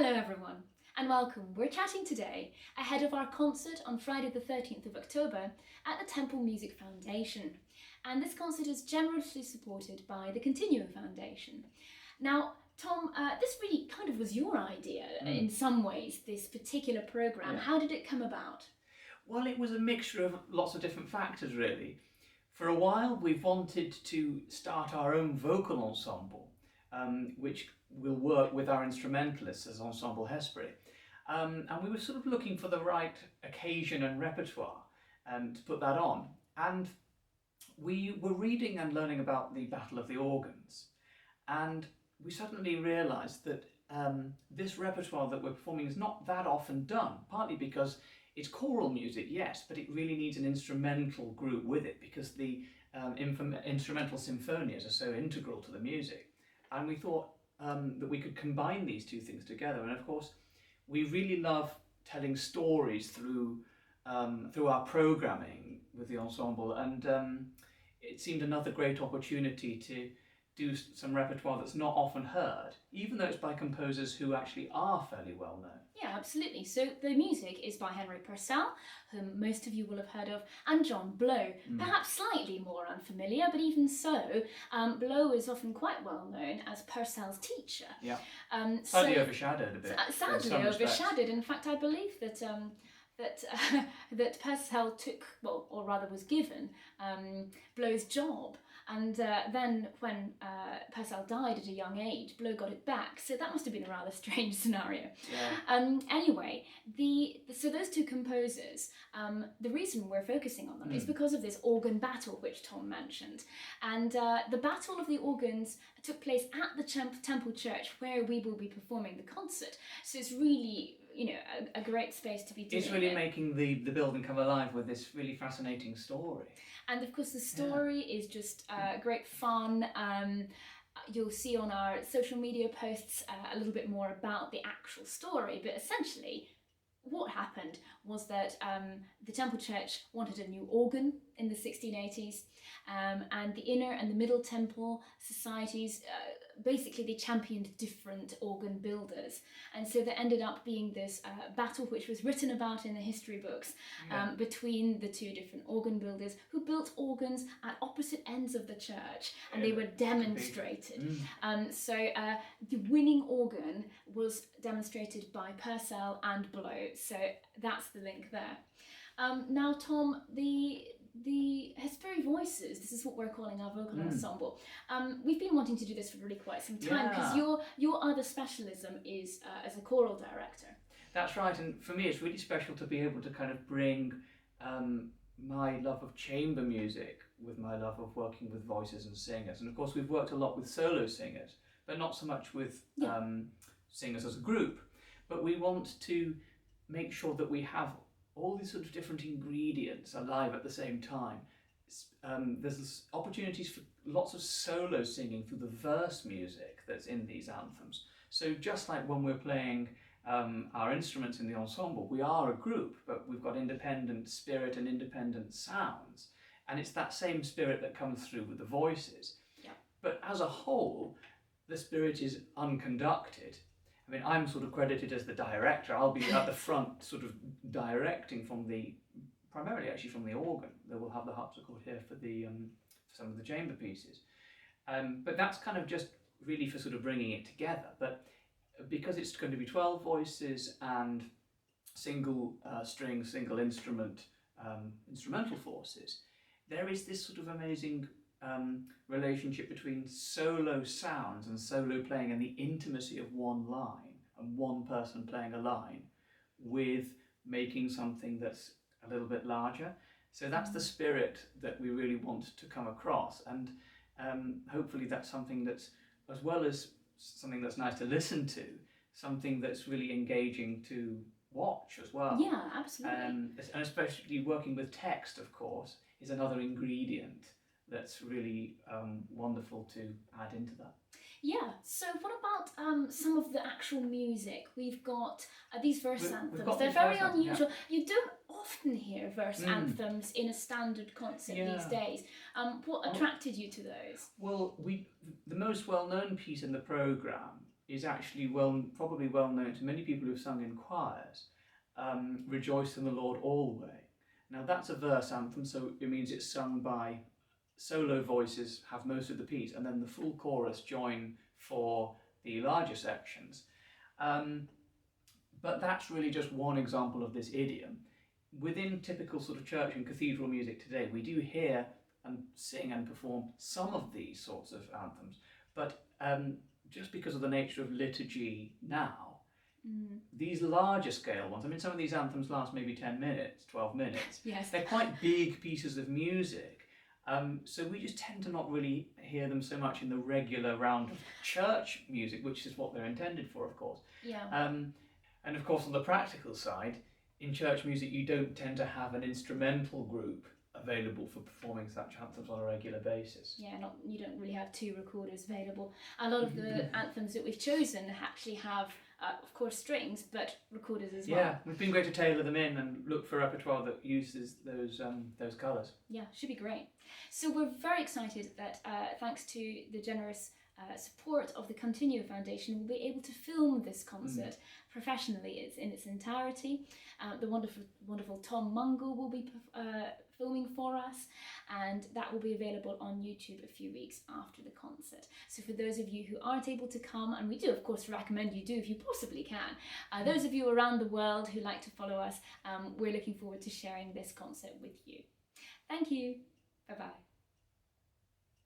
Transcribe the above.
Hello everyone, and welcome. We're chatting today ahead of our concert on Friday the 13th of October at the Temple Music Foundation. And this concert is generously supported by the Continuum Foundation. Now, Tom, this really kind of was your idea in some ways, this particular programme. Yeah. How did it come about? Well, it was a mixture of lots of different factors, really. For a while, we've wanted to start our own vocal ensemble, which will work with our instrumentalists as Ensemble Hesperi. And we were sort of looking for the right occasion and repertoire to put that on. And we were reading and learning about the Battle of the Organs. And we suddenly realised that this repertoire that we're performing is not that often done, partly because it's choral music, yes, but it really needs an instrumental group with it because the instrumental symphonias are so integral to the music. And we thought that we could combine these two things together. And of course, we really love telling stories through our programming with the ensemble. And it seemed another great opportunity to do some repertoire that's not often heard, even though it's by composers who actually are fairly well known. Yeah, absolutely. So the music is by Henry Purcell, whom most of you will have heard of, and John Blow. Perhaps slightly more unfamiliar, but even so, Blow is often quite well known as Purcell's teacher. Yeah, sadly overshadowed a bit. Sadly overshadowed. In fact, I believe that that Purcell took, well, or rather was given, Blow's job. And then when Purcell died at a young age, Blow got it back. So that must have been a rather strange scenario. Yeah. Anyway, so those two composers, the reason we're focusing on them is because of this organ battle, which Tom mentioned. And the Battle of the Organs took place at the Temple Church, where we will be performing the concert. So it's really, a great space to be doing It's really making the building come alive with this really fascinating story. And of course the story is just great fun. You'll see on our social media posts a little bit more about the actual story, but essentially what happened was that the Temple Church wanted a new organ in the 1680s, and the Inner and the Middle Temple societies, basically they championed different organ builders, and so there ended up being this battle which was written about in the history books between the two different organ builders who built organs at opposite ends of the church, and they were demonstrated. So the winning organ was demonstrated by Purcell and Blow, so that's the link there. Now, Tom, the Hesperi Voices, this is what we're calling our vocal ensemble. We've been wanting to do this for really quite some time because your other specialism is as a choral director. That's right, and for me it's really special to be able to kind of bring my love of chamber music with my love of working with voices and singers. And of course we've worked a lot with solo singers, but not so much with singers as a group. But we want to make sure that we have all these sort of different ingredients alive at the same time. There's opportunities for lots of solo singing through the verse music that's in these anthems. So just like when we're playing our instruments in the ensemble, we are a group, but we've got independent spirit and independent sounds. And it's that same spirit that comes through with the voices. Yeah. But as a whole, the spirit is unconducted. I mean, I'm sort of credited as the director. I'll be at the front sort of directing primarily actually from the organ. They will have the harpsichord here for some of the chamber pieces. But that's kind of just really for sort of bringing it together. But because it's going to be 12 voices and single string, single instrument, instrumental forces, there is this sort of amazing relationship between solo sounds and solo playing and the intimacy of one line and one person playing a line with making something that's a little bit larger. So that's the spirit that we really want to come across, and hopefully that's something that's, as well as something that's nice to listen to, something that's really engaging to watch as well. Yeah, absolutely. And especially working with text, of course, is another ingredient that's really wonderful to add into that. Yeah, so what about some of the actual music? We've got these verse anthems. They're very unusual. You don't often hear verse anthems in a standard concert these days. What attracted you to those? Well, the most well-known piece in the programme is actually probably well known to many people who've sung in choirs. Rejoice in the Lord always. Now that's a verse anthem, so it means it's sung by solo voices, have most of the piece, and then the full chorus join for the larger sections. But that's really just one example of this idiom. Within typical sort of church and cathedral music today, we do hear and sing and perform some of these sorts of anthems, but just because of the nature of liturgy now, these larger scale ones, I mean, some of these anthems last maybe 10 minutes, 12 minutes. Yes. They're quite big pieces of music. So we just tend to not really hear them so much in the regular round of church music, which is what they're intended for, of course. Yeah. And of course, on the practical side, in church music, you don't tend to have an instrumental group available for performing such anthems on a regular basis. Yeah, you don't really have two recorders available. A lot of the anthems that we've chosen actually have, of course, strings, but recorders as well. Yeah, we've been great to tailor them in and look for a repertoire that uses those colours. Yeah, should be great. So we're very excited that thanks to the generous support of the Continuo Foundation, we'll be able to film this concert professionally. It's in its entirety. The wonderful Tom Mungle will be filming for us, and that will be available on YouTube a few weeks after the concert. So for those of you who aren't able to come, and we do of course recommend you do if you possibly can, those of you around the world who like to follow us, we're looking forward to sharing this concert with you. Thank you. Bye-bye.